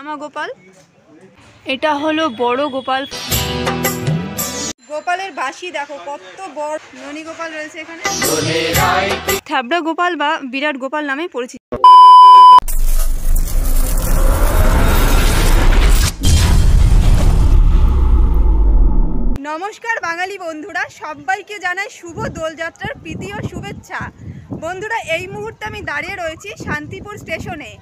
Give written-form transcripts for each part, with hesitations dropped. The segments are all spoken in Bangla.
হামা গোপাল, এটা হলো বড় গোপাল। গোপালের বাঁশি দেখো কত বড়, ননী গোপাল রয়েছে এখানে। থ্যাবড়া গোপাল বা বিরাট গোপাল নামে পরিচিত। নমস্কার বাঙালি বন্ধুরা, সবাইকে জানাই শুভ দোলযাত্রার প্রীতি ও শুভেচ্ছা। বন্ধুরা, এই মুহূর্তে আমি দাঁড়িয়ে রয়েছি শান্তিপুর স্টেশনে।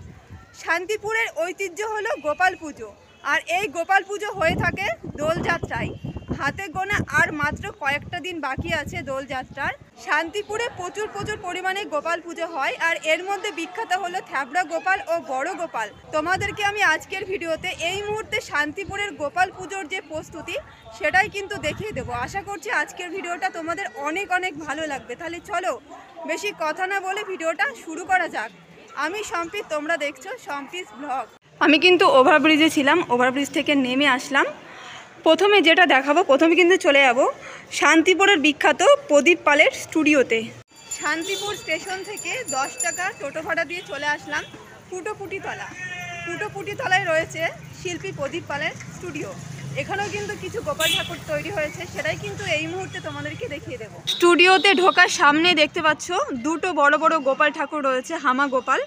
শান্তিপুরের ঐতিহ্য হলো গোপাল পুজো, আর এই গোপাল পুজো হয়ে থাকে দোলযাত্রায়। হাতে গোনা আর মাত্র কয়েকটা দিন বাকি আছে দোলযাত্রার। শান্তিপুরে প্রচুর পরিমাণে গোপাল পুজো হয়, আর এর মধ্যে বিখ্যাত হলো থ্যাবড়া গোপাল ও বড় গোপাল। তোমাদেরকে আমি আজকের ভিডিওতে এই মুহূর্তে শান্তিপুরের গোপাল পুজোর যে প্রস্তুতি সেটাই কিন্তু দেখিয়ে দেবো। আশা করছি আজকের ভিডিওটা তোমাদের অনেক ভালো লাগবে। তাহলে চলো বেশি কথা না বলে ভিডিওটা শুরু করা যাক। আমি সম্পিত, তোমরা দেখছো সম্পিত ব্লগ। আমি কিন্তু ওভারব্রিজে ছিলাম, ওভারব্রিজ থেকে নেমে আসলাম। প্রথমে যেটা দেখাবো, প্রথমে কিন্তু চলে যাব শান্তিপুরের বিখ্যাত প্রদীপ পালের স্টুডিওতে। শান্তিপুর স্টেশন থেকে 10 টাকা টোটো ভাড়া দিয়ে চলে আসলাম ফুটোপুটিতলা। ফুটোপুটিতলায় রয়েছে শিল্পী প্রদীপ পালের স্টুডিও। এখানেও কিন্তু কিছু গোপাল ঠাকুর তৈরি হয়েছে, সেটাই কিন্তু এই মুহূর্তে তোমাদেরকে দেখিয়ে দেবো। স্টুডিওতে ঢোকার সামনে দেখতে পাচ্ছ দুটো বড় গোপাল ঠাকুর রয়েছে, হামা গোপাল।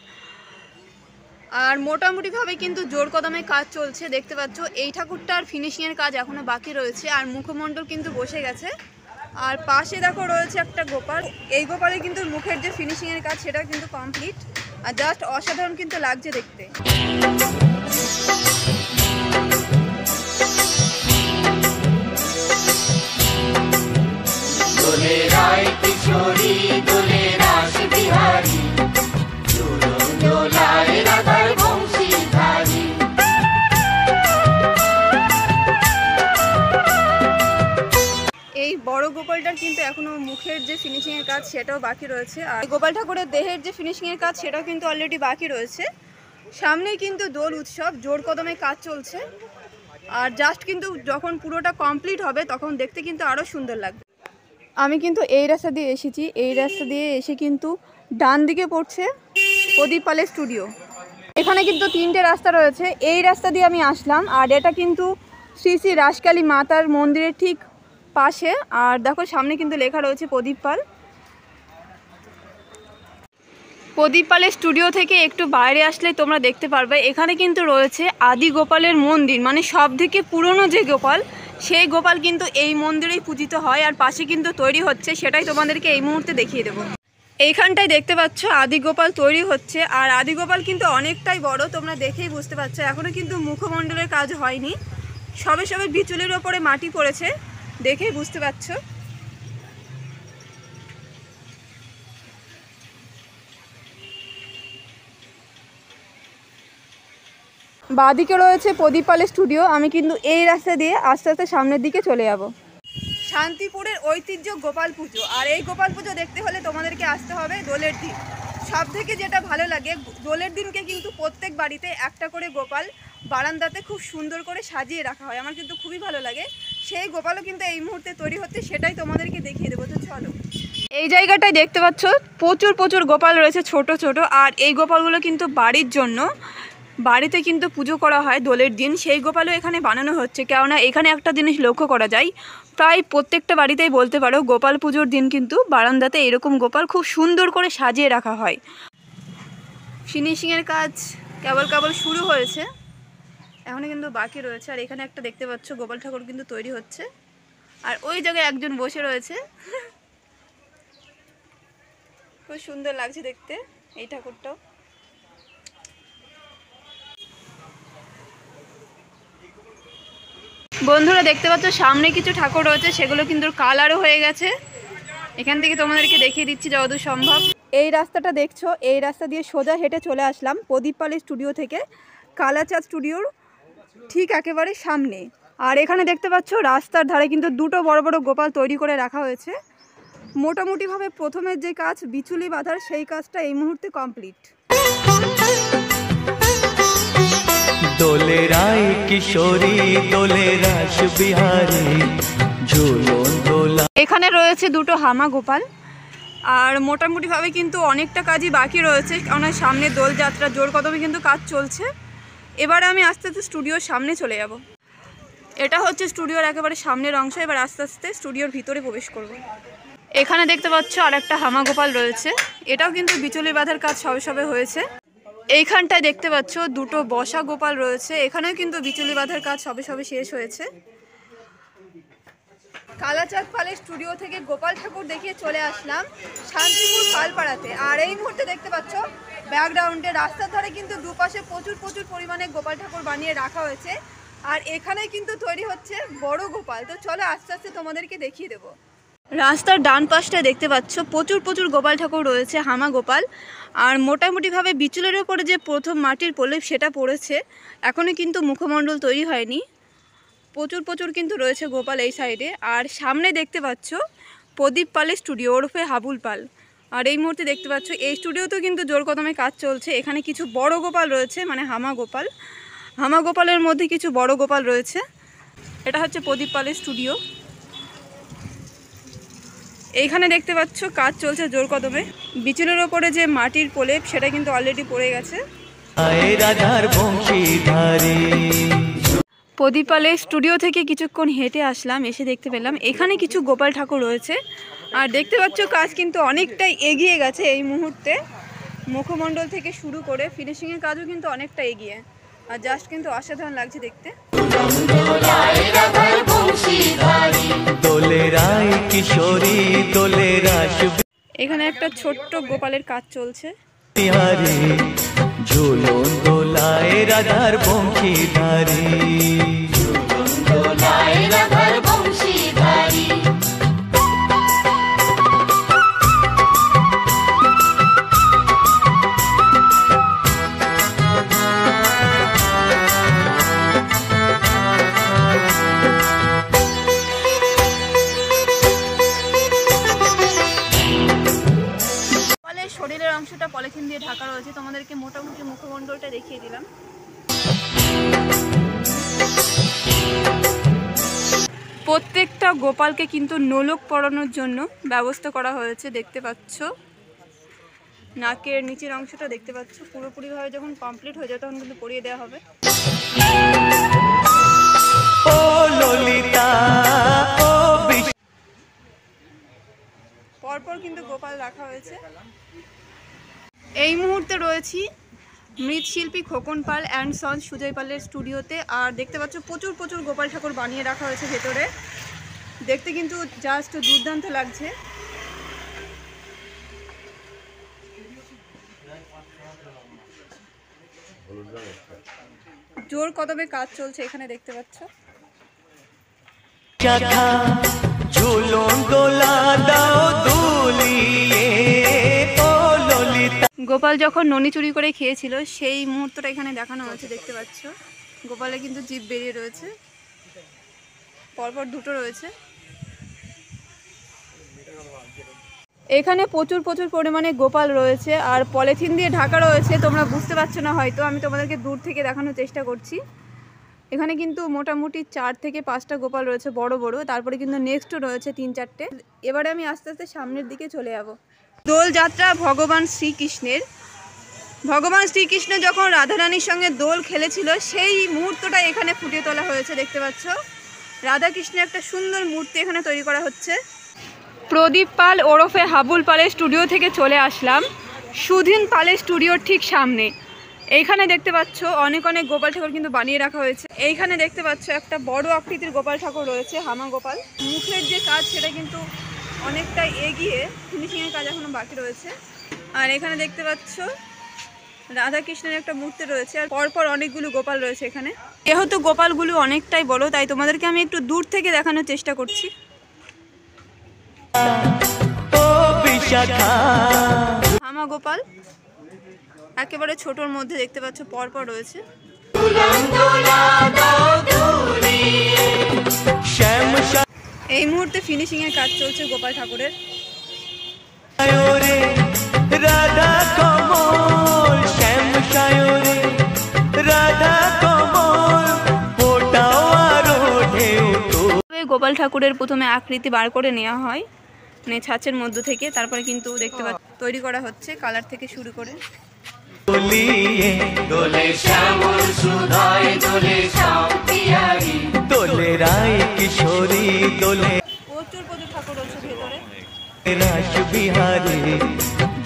আর মোটামুটিভাবে কিন্তু জোর কদমে কাজ চলছে। দেখতে পাচ্ছ এই ঠাকুরটার ফিনিশিংয়ের কাজ এখনও বাকি রয়েছে, আর মুখমণ্ডল কিন্তু বসে গেছে। আর পাশে দেখো রয়েছে একটা গোপাল। এই গোপালে কিন্তু মুখের যে ফিনিশিংয়ের কাজ সেটা কিন্তু কমপ্লিট, আর জাস্ট অসাধারণ কিন্তু লাগছে দেখতে। এই বড় গোপালটার কিন্তু এখনো মুখের যে ফিনিশিং এর কাজ সেটাও বাকি রয়েছে, আর গোপাল ঠাকুরের দেহের যে ফিনিশিং এর কাজ সেটাও কিন্তু অলরেডি বাকি রয়েছে। সামনে কিন্তু দোল উৎসব, জোর কদমে কাজ চলছে। আর জাস্ট কিন্তু যখন পুরোটা কমপ্লিট হবে তখন দেখতে কিন্তু আরও সুন্দর লাগবে। আমি কিন্তু এই রাস্তা দিয়ে এসেছি, এই রাস্তা দিয়ে এসে কিন্তু ডান দিকে পড়ছে প্রদীপ পালের স্টুডিও। এখানে কিন্তু 3টে রাস্তা রয়েছে, এই রাস্তা দিয়ে আমি আসলাম। আর এটা কিন্তু শ্রী শ্রী রাসকালী মাতার মন্দিরের ঠিক পাশে। আর দেখো সামনে কিন্তু লেখা রয়েছে প্রদীপ পাল। প্রদীপ পালের স্টুডিও থেকে একটু বাইরে আসলে তোমরা দেখতে পারবে এখানে কিন্তু রয়েছে আদি গোপালের মন্দির, মানে সব থেকে পুরনো যে গোপাল সেই গোপাল কিন্তু এই মন্দিরেই পূজিত হয়। আর পাশে কিন্তু তৈরি হচ্ছে, সেটাই তোমাদেরকে এই মুহূর্তে দেখিয়ে দেবো। এইখানটায় দেখতে পাচ্ছ আদি গোপাল তৈরি হচ্ছে, আর আদি গোপাল কিন্তু অনেকটাই বড়, তোমরা দেখেই বুঝতে পারছো। এখনও কিন্তু মুখমণ্ডলের কাজ হয়নি, সবে বিচুলির ওপরে মাটি পড়েছে, দেখেই বুঝতে পারছো। বাঁদিকে রয়েছে প্রদীপ পালের স্টুডিও। আমি কিন্তু এই রাস্তা দিয়ে আস্তে আস্তে সামনের দিকে চলে যাব। শান্তিপুরের ঐতিহ্য গোপাল পুজো, আর এই গোপাল পুজো দেখতে হলে তোমাদেরকে আসতে হবে দোলের দিন। সব থেকে যেটা ভালো লাগে, দোলের দিনকে কিন্তু প্রত্যেক বাড়িতে একটা করে গোপাল বারান্দাতে খুব সুন্দর করে সাজিয়ে রাখা হয়। আমার কিন্তু খুবই ভালো লাগে। সেই গোপালও কিন্তু এই মুহূর্তে তৈরি হচ্ছে, সেটাই তোমাদেরকে দেখিয়ে দেবো। তো চলো। এই জায়গাটায় দেখতে পাচ্ছ প্রচুর গোপাল রয়েছে ছোট। আর এই গোপালগুলো কিন্তু বাড়ির জন্য, বাড়িতে কিন্তু পুজো করা হয় দোলের দিন, সেই গোপালও এখানে বানানো হচ্ছে। কেননা এখানে একটা জিনিস লক্ষ্য করা যায়, প্রায় প্রত্যেকটা বাড়িতেই বলতে পারো গোপাল পুজোর দিন কিন্তু বারান্দাতে এরকম গোপাল খুব সুন্দর করে সাজিয়ে রাখা হয়। ফিনিশিংয়ের কাজ কেবল শুরু হয়েছে, এখনও কিন্তু বাকি রয়েছে। আর এখানে একটা দেখতে পাচ্ছ গোপাল ঠাকুর কিন্তু তৈরি হচ্ছে, আর ওই জায়গায় একজন বসে রয়েছে। খুব সুন্দর লাগছে দেখতে এই ঠাকুরটাও। বন্ধুরা দেখতে পাচ্ছ সামনে কিছু ঠাকুর রয়েছে, সেগুলো কিন্তু কালারও হয়ে গেছে। এখান থেকে তোমাদেরকে দেখিয়ে দিচ্ছি যতদূর সম্ভব। এই রাস্তাটা দেখছো, এই রাস্তা দিয়ে সোজা হেঁটে চলে আসলাম প্রদীপ পালের স্টুডিও থেকে কালাচাঁদ স্টুডিওর ঠিক একেবারে সামনে। আর এখানে দেখতে পাচ্ছ রাস্তার ধারে কিন্তু দুটো বড় গোপাল তৈরি করে রাখা হয়েছে। মোটামুটিভাবে প্রথমের যে কাজ বিচুলি বাঁধার, সেই কাজটা এই মুহূর্তে কমপ্লিট। দোলে রায় কিশোরী দোলে রাস বিহারী ঝুলন দোলা। এখানে রয়েছে দুটো হামা গোপাল, আর মোটামুটিভাবে কিন্তু অনেকটা কাজই বাকি রয়েছে, কারণ সামনে দোলযাত্রা জোর কদমে কিন্তু কাজ চলছে। এবার আমি আস্তে আস্তে স্টুডিওর সামনে চলে যাব। এটা হচ্ছে স্টুডিওর একেবারে সামনের অংশ। এবার আস্তে আস্তে স্টুডিওর ভিতরে প্রবেশ করব। এখানে দেখতে পাচ্ছ আর একটা হামাগোপাল রয়েছে, এটাও কিন্তু বিচুলি বাঁধার কাজ সবে সবে হয়েছে। এইখানটায় দেখতে পাচ্ছ দুটো বসা গোপাল রয়েছে, এখানেও কিন্তু বিচুলি বাঁধার কাজ সবে সবে শেষ হয়েছে। কালাচাঁদ পালের স্টুডিও থেকে গোপাল ঠাকুর দেখিয়ে চলে আসলাম শান্তিপুর পালপাড়াতে। আর এই মুহূর্তে দেখতে পাচ্ছ ব্যাকগ্রাউন্ডে রাস্তার ধারে কিন্তু দুপাশে প্রচুর পরিমাণে গোপাল ঠাকুর বানিয়ে রাখা হয়েছে। আর এখানে কিন্তু তৈরি হচ্ছে বড় গোপাল। তো চলো আস্তে আস্তে তোমাদেরকে দেখিয়ে দেবো। রাস্তার ডান পাশটায় দেখতে পাচ্ছ প্রচুর গোপাল ঠাকুর রয়েছে, হামা গোপাল। আর মোটামুটিভাবে বিচুলের ওপরে যে প্রথম মাটির প্রলেপ সেটা পড়েছে, এখনও কিন্তু মুখমণ্ডল তৈরি হয়নি। প্রচুর কিন্তু রয়েছে গোপাল এই সাইডে। আর সামনে দেখতে পাচ্ছ প্রদীপ পালের স্টুডিও ওরফে হাবুল পাল। আর এই মুহূর্তে দেখতে পাচ্ছ এই স্টুডিওতেও কিন্তু জোর কদমে কাজ চলছে। এখানে কিছু বড় গোপাল রয়েছে, মানে হামা গোপাল। হামা গোপালের মধ্যে কিছু বড় গোপাল রয়েছে। এটা হচ্ছে প্রদীপ পালের স্টুডিও। এইখানে দেখতে পাচ্ছ কাজ চলছে জোর কদমে। বিচুলের ওপরে যে মাটির প্রলেপ সেটা কিন্তু অলরেডি পড়ে গেছে। প্রদীপ পালের স্টুডিও থেকে কিছুক্ষণ হেঁটে আসলাম, এসে দেখতে পেলাম এখানে কিছু গোপাল ঠাকুর রয়েছে। আর দেখতে পাচ্ছ কাজ কিন্তু অনেকটাই এগিয়ে গেছে এই মুহূর্তে। মুখমণ্ডল থেকে শুরু করে ফিনিশিংয়ের কাজও কিন্তু অনেকটা এগিয়ে। আর জাস্ট কিন্তু অসাধারণ লাগছে দেখতে। এখানে একটা ছোট্ট গোপালের কাজ চলছে। ঝুলন দোলায় রাধার বংশীধারী, শরীরের অংশটা পলিথিন দিয়ে ঢাকা রয়েছে। তোমাদেরকে মোটামুটি মুখমণ্ডলটা দেখিয়ে দিলাম। প্রত্যেকটা গোপালকে কিন্তু নোলক পরানোর জন্য ব্যবস্থা করা হয়েছে, দেখতে পাচ্ছ। নাকের নিচের অংশটা দেখতে পাচ্ছ, পুরোপুরিভাবে যখন কমপ্লিট হয়ে যায় তখন কিন্তু পরিয়ে দেওয়া হবে। ও ললিতা, ও পরপর কিন্তু গোপাল রাখা হয়েছে। এই মুহূর্তে রয়েছি মৃৎশিল্পী খোকন পাল অ্যান্ড সন্স সুজয় পালের স্টুডিওতে। আর দেখতে পাচ্ছ প্রচুর গোপাল ঠাকুর বানিয়ে রাখা হয়েছে ভেতরে। দেখতে কিন্তু জাস্ট দুর্দান্ত লাগছে। জোর কদমে কাজ চলছে এখানে, দেখতে পাচ্ছ। গোপাল যখন ননি চুরি করে খেয়েছিল সেই মুহূর্তটা এখানে দেখানো হয়েছে, দেখতে পাচ্ছ। গোপালে কিন্তু জিভ বেরিয়ে রয়েছে, পরপর দুটো রয়েছে। এখানে প্রচুর পরিমাণে গোপাল রয়েছে আর পলিথিন দিয়ে ঢাকা রয়েছে। তোমরা বুঝতে পারছো না হয়তো, আমি তোমাদেরকে দূর থেকে দেখানোর চেষ্টা করছি। এখানে কিন্তু মোটামুটি 4 থেকে 5টা গোপাল রয়েছে বড়। তারপরে কিন্তু নেক্সটও রয়েছে 3-4টে। এবারে আমি আস্তে আস্তে সামনের দিকে চলে যাব। দোলযাত্রা ভগবান শ্রীকৃষ্ণের। ভগবান শ্রীকৃষ্ণ যখন রাধারানীর সঙ্গে দোল খেলেছিল সেই মুহূর্তটা এখানে ফুটিয়ে তোলা হয়েছে, দেখতে পাচ্ছ। রাধাকৃষ্ণের একটা সুন্দর মূর্তি এখানে তৈরি করা হচ্ছে। প্রদীপ পাল ওরফে হাবুল পালের স্টুডিও থেকে চলে আসলাম সুধীন পালের স্টুডিওর ঠিক সামনে। এইখানে দেখতে পাচ্ছ অনেক গোপাল ঠাকুর কিন্তু বানিয়ে রাখা হয়েছে। এইখানে দেখতে পাচ্ছ একটা বড় আকৃতির গোপাল ঠাকুর রয়েছে, হামা গোপাল। মুখের যে কাজ সেটা কিন্তু অনেকটা এগিয়ে, ফিনিশিংয়ের কাজ এখনো বাকি রয়েছে। আর এখানে দেখতে পাচ্ছ রাধাকৃষ্ণের একটা মূর্তি রয়েছে। আর পরপর অনেকগুলো গোপাল রয়েছে এখানে। যেহেতু গোপালগুলো অনেকটাই বড় তাই তোমাদেরকে আমি একটু দূর থেকে দেখানোর চেষ্টা করছি। হামা গোপাল একেবারে ছোটর মধ্যে দেখতে পাচ্ছ পরপর রয়েছে। এই মুহূর্তে ফিনিশিং এর কাজ চলছে গোপাল ঠাকুরের। গোপাল ঠাকুরের প্রথমে আকৃতি বার করে নেওয়া হয়, মানে ছাঁচের মধ্য থেকে। তারপরে কিন্তু দেখতে পাচ্ছি তৈরি করা হচ্ছে, কালার থেকে শুরু করে। দোলিয়ে দোলে শ্যামল সুধায় দোলে শান্তিয়ারি দোলে রায় কিশোরী দোলে প্রচুর প্রচুর ঠাকুর রয়েছে ভেতরে। রাস বিহারী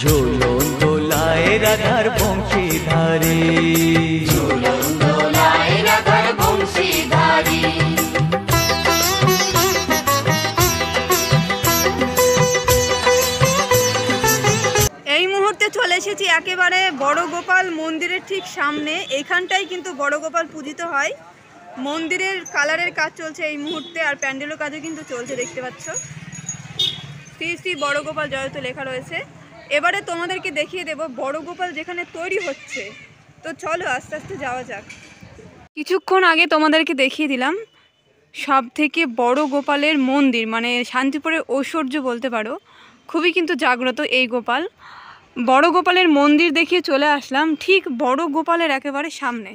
ঝোলন দোলায় রাধার বংশীধারী ঝুলন দোলায় রাধার বংশীধারী। এই মুহূর্তে চলে এসেছি একেবারে বড় গোপাল মন্দিরের ঠিক সামনে। এইখানটাই কিন্তু বড় গোপাল পূজিত হয়। মন্দিরের কালারের কাজ চলছে এই মুহূর্তে, আর প্যান্ডেলের কাজও কিন্তু চলছে, দেখতে পাচ্ছ। শ্রী শ্রী বড় গোপাল জয়ত লেখা রয়েছে। এবারে তোমাদেরকে দেখিয়ে দেব বড় গোপাল যেখানে তৈরি হচ্ছে। তো চলো আস্তে আস্তে যাওয়া যাক। কিছুক্ষণ আগে তোমাদেরকে দেখিয়ে দিলাম সব থেকে বড় গোপালের মন্দির, মানে শান্তিপুরের ঐশ্বর্য বলতে পারো। খুবই কিন্তু জাগ্রত এই গোপাল। বড় গোপালের মন্দির দেখিয়ে চলে আসলাম ঠিক বড় গোপালের একেবারে সামনে।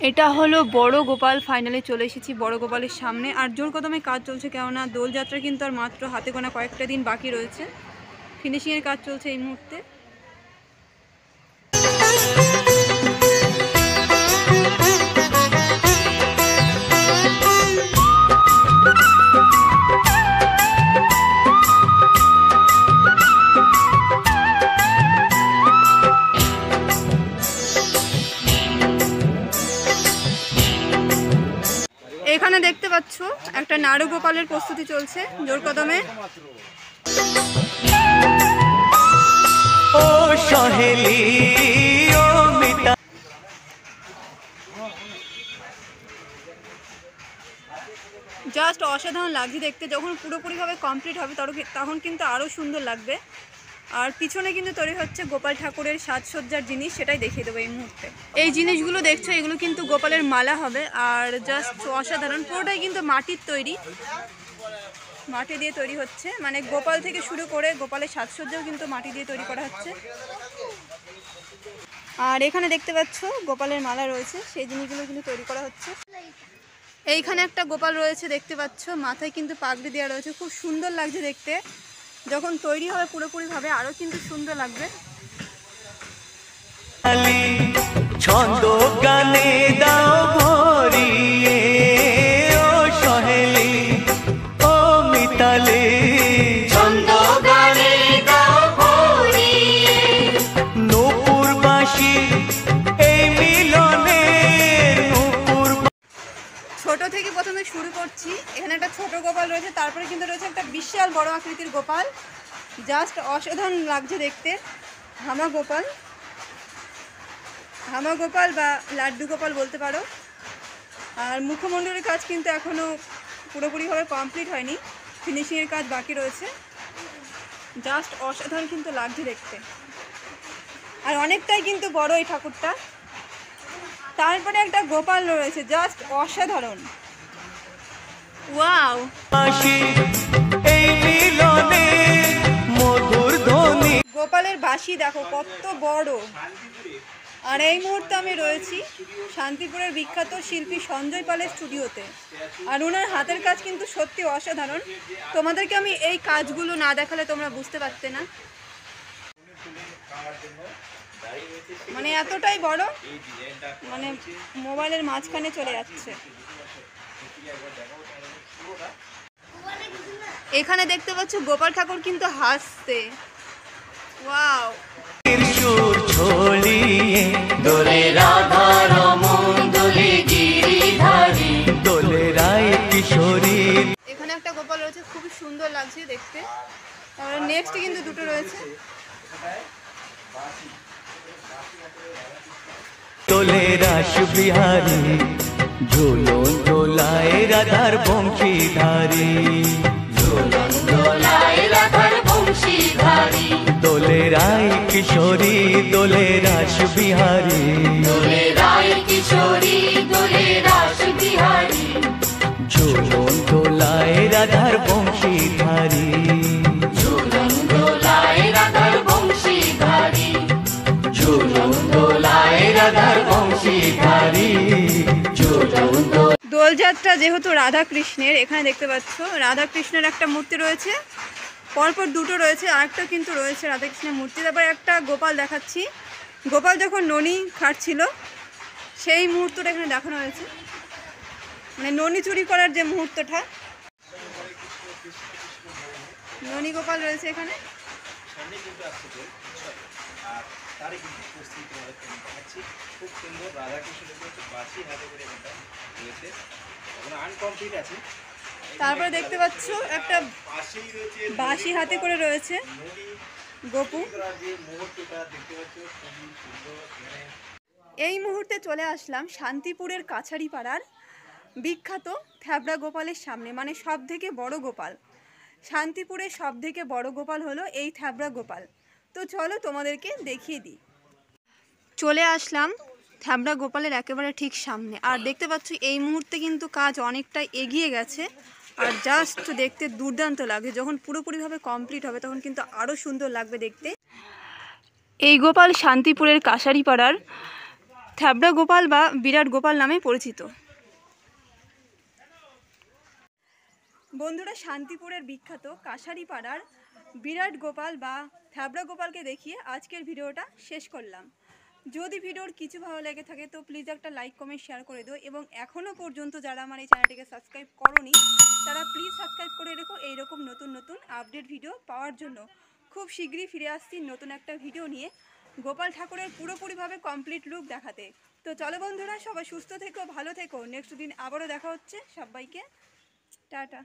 এটা হলো বড় গোপাল। ফাইনালি চলে এসেছি বড় গোপালের সামনে। আর জোর কদমে কাজ চলছে, কেননা দোলযাত্রা কিন্তু আর মাত্র হাতে গোনা কয়েকটা দিন বাকি রয়েছে। ফিনিশিংয়ের কাজ চলছে এই মুহূর্তে। এখানে দেখতে পাচ্ছ একটা নাড়ু গোপালের প্রস্তুতি চলছে জোর কদমে। ও সহেলি ও মিতা জাস্ট অসাধারণ লাগছে দেখতে। যখন পুরোপুরিভাবে কমপ্লিট হবে তখন কিন্তু আরও সুন্দর লাগবে। আর পিছনে কিন্তু তৈরি হচ্ছে গোপাল ঠাকুরের সাজসজ্জার জিনিস, সেটাই দেখিয়ে দেবো এই মুহূর্তে। এই জিনিসগুলো দেখছো, এগুলো কিন্তু গোপালের মালা হবে। আর জাস্ট অসাধারণ, পুরোটাই কিন্তু মাটির তৈরি, মাটি দিয়ে তৈরি হচ্ছে। মানে গোপাল থেকে শুরু করে গোপালের সাজসজ্জাও কিন্তু মাটি দিয়ে তৈরি করা হচ্ছে। আর এখানে দেখতে পাচ্ছ গোপালের মালা রয়েছে, সেই জিনিসগুলো কিন্তু তৈরি করা হচ্ছে। এইখানে একটা গোপাল রয়েছে দেখতে পাচ্ছ, মাথায় কিন্তু পাগড়ি দেওয়া রয়েছে, খুব সুন্দর লাগছে দেখতে। যখন তৈরি হবে পুরোপুরিভাবে আরও কিন্তু সুন্দর লাগবে। ছন্দ গানে দাও ভরিয়ে ও সহেলি ও মিতালি ছন্দ গানে দাও ভরিয়ে নূপুরবাসী এই মিলনে নূপুর। ছোট থেকে প্রথমে শুরু করছি। এখানে একটা ছোট গোপাল রয়েছে, তারপরে কিন্তু রয়েছে একটা বিশাল বড় আকৃতির গোপাল। জাস্ট অসাধারণ লাগছে দেখতে। হামা গোপাল, হামা গোপাল বা লাড্ডু গোপাল বলতে পারো। আর মুখমণ্ডলের কাজ কিন্তু এখনও পুরোপুরিভাবে কমপ্লিট হয়নি, ফিনিশিংয়ের কাজ বাকি রয়েছে। জাস্ট অসাধারণ কিন্তু লাগছে দেখতে। আর অনেকটাই কিন্তু বড় এই ঠাকুরটা। তারপরে একটা গোপাল রয়েছে, জাস্ট অসাধারণ। ওয়াও, এই মিলনে মধুর ধ্বনি। গোপালের বাঁশি দেখো কত বড়। আর এই মুহূর্তে আমি রয়েছি শান্তিপুরের বিখ্যাত শিল্পী সঞ্জয় পালের স্টুডিওতে। আর ওনার হাতের কাজ কিন্তু সত্যি অসাধারণ। তোমাদেরকে আমি এই কাজগুলো না দেখালে তোমরা বুঝতে পারতে না। মানে এতটাই বড়, মানে মোবাইলের মাঝখানে চলে যাচ্ছে। এখানে দেখতে পাচ্ছ গোপাল ঠাকুর কিন্তু হাসছে। ওয়াও, সুর ছড়িয়ে দোলে রাধা রমন দোলে গিরিধারী দোলে রায় কিশোরী। এখানে একটা গোপাল রয়েছে, খুবই সুন্দর লাগছে দেখতে। তারপরে নেক্সট কিন্তু দুটো রয়েছে। দোলে রাস বিহারী ঝুলন দোলায় রাধার বংশীধারী ঝুলন দোলায় রাধার বংশীধারী দোলে রায় কিশোরী দোলে রাস বিহারী দোলে রায় কিশোরী দোলে রাস বিহারী ঝুলন দোলায় রাধার বংশীধারী ঝুলন দোলায় রাধার বংশীধারী ঝুলন দোলায় রাধার বংশীধারী ঝুলন দোলযাত্রা যেহেতু রাধা কৃষ্ণের, এখানে দেখতে পাচ্ছ রাধা কৃষ্ণের একটা মূর্তি রয়েছে, পরপর দুটো রয়েছে, আরেকটা কিন্তু রয়েছে রাধা কৃষ্ণের মূর্তি। তারপরে একটা গোপাল দেখাচ্ছি, গোপাল যখন ননি খাটছিল সেই মুহূর্তটা এখানে দেখানো হয়েছে, মানে ননি চুরি করার যে মুহূর্তটা। ননি গোপাল রয়েছে এখানে। সামনে কিন্তু আসছে দোল উৎসব, আর তারই কিন্তু উপস্থিতি তোমাদের দেখাচ্ছি। খুব সুন্দর রাধাকৃষ্ণের কিন্তু বাঁশি হাতে করে এটা রয়েছে, এখনো আনকমপ্লিট আছে। তারপরে দেখতে পাচ্ছ একটা বাঁশি রয়েছে, বাঁশি হাতে করে রয়েছে নদী গোপু। করার যে মুহূর্তটা দেখতে পাচ্ছ খুবই সুন্দর। এখানে এই মুহূর্তে চলে আসলাম শান্তিপুরের কাছারি পাড়ার বিখ্যাত থ্যাবড়া গোপালের সামনে, মানে সব থেকে বড় গোপাল। শান্তিপুরের সব থেকে বড় গোপাল হলো এই থ্যাবড়া গোপাল। তো চলো তোমাদেরকে দেখিয়ে দিই। চলে আসলাম থ্যাবড়া গোপালের একেবারে ঠিক সামনে, আর দেখতে পাচ্ছ এই মুহূর্তে কিন্তু কাজ অনেকটা এগিয়ে গেছে, আর জাস্ট দেখতে দুর্দান্ত লাগে। যখন পুরোপুরিভাবে কমপ্লিট হবে তখন কিন্তু আরও সুন্দর লাগবে দেখতে। এই গোপাল শান্তিপুরের কাছারি পাড়ার থ্যাবড়া গোপাল বা বিরাট গোপাল নামে পরিচিত। বন্ধুরা, শান্তিপুরের বিখ্যাত কাছারি পাড়ার বিরাট গোপাল বা থ্যাবড়া গোপালকে দেখিয়ে আজকের ভিডিওটা শেষ করলাম। যদি ভিডিওর কিছু ভালো লেগে থাকে তো প্লিজ একটা লাইক কমেন্ট শেয়ার করে দিও, এবং এখনও পর্যন্ত যারা আমার এই চ্যানেলটিকে সাবস্ক্রাইব করোনি তারা প্লিজ সাবস্ক্রাইব করে রেখো এইরকম নতুন নতুন আপডেট ভিডিও পাওয়ার জন্য। খুব শীঘ্রই ফিরে আসছি নতুন একটা ভিডিও নিয়ে গোপাল ঠাকুরের পুরোপুরিভাবে কমপ্লিট লুক দেখাতে। তো চলো বন্ধুরা, সবাই সুস্থ থেকো, ভালো থেকো। নেক্সট দিন আবারও দেখা হচ্ছে। সবাইকে টাটা।